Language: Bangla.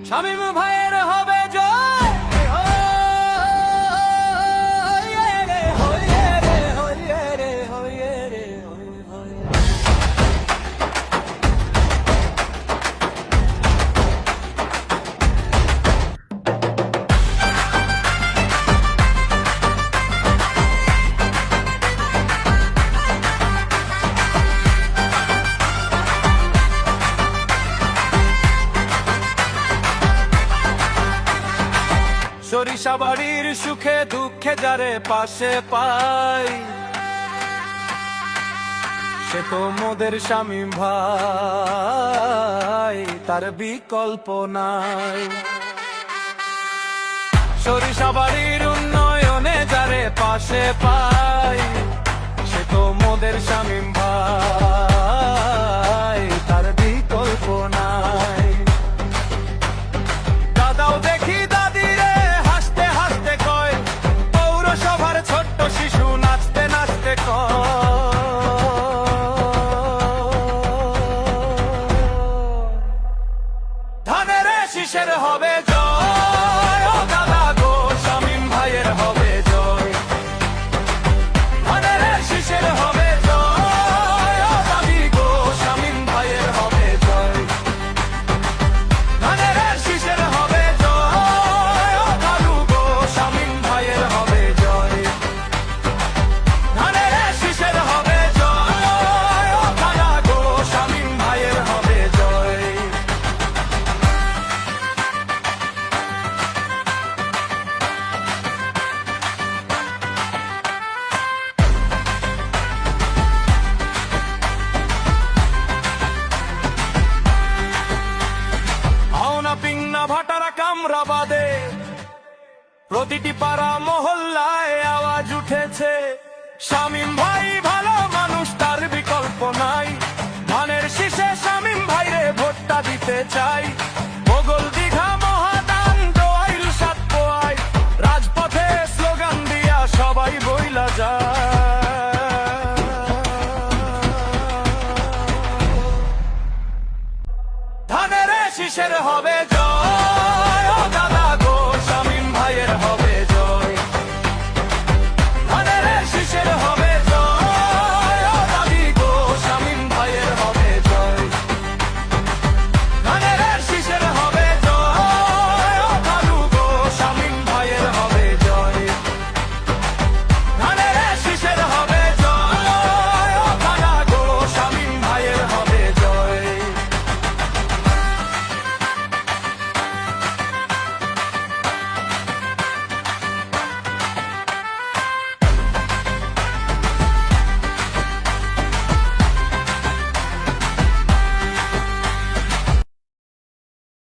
শামীম ভাইয়ের হবে জয়। সরিষা বাড়ির সুখে দুঃখে যারে পাশে পাই, সে তো মোদের শামীম ভাই, তার বিকল্প নাই। সরিষা বাড়ির উন্নয়নে যারে পাশে পাই, সে তো মোদের শামীম ভাই, তার বিকল্প নাই। দাদাও দেখি দাদিরে হাসতে হাসতে কয়, পৌরসভার ছোট্ট শিশু নাচতে নাচতে কয়, ধানের শীষের হবে জয়। ও দাদা গো, শামীম ভাইয়ের হবে জয়। ধানের শীষের হবে জয়। ও দাদি গো, শামীম ভাইয়ের হবে জয়। ধানের শীষের হবে জয়। ও দাদু গো, শামীম ভাইয়ের হবে জয়। ধানের শীষের হবে জয়। ও দাদা গো, শামীম ভাইয়ের হবে জয়। আওনা পিংনা ভাটারা কামরা বাদে প্রতিটি পাড়া মহল্লায় আওয়াজ উঠেছে, শামীম ভাই ভালো মানুষ, তার বিকল্প নাই। ধানের শীষে শামীম ভাইরে ভোটটা দিতে চাই। মোগল দীঘা মহাদান দোয়াইল সাত পোয়াই, রাজপথে স্লোগান দিয়া সবাই বইলা যায়, ধানের শীষের হবে জয়।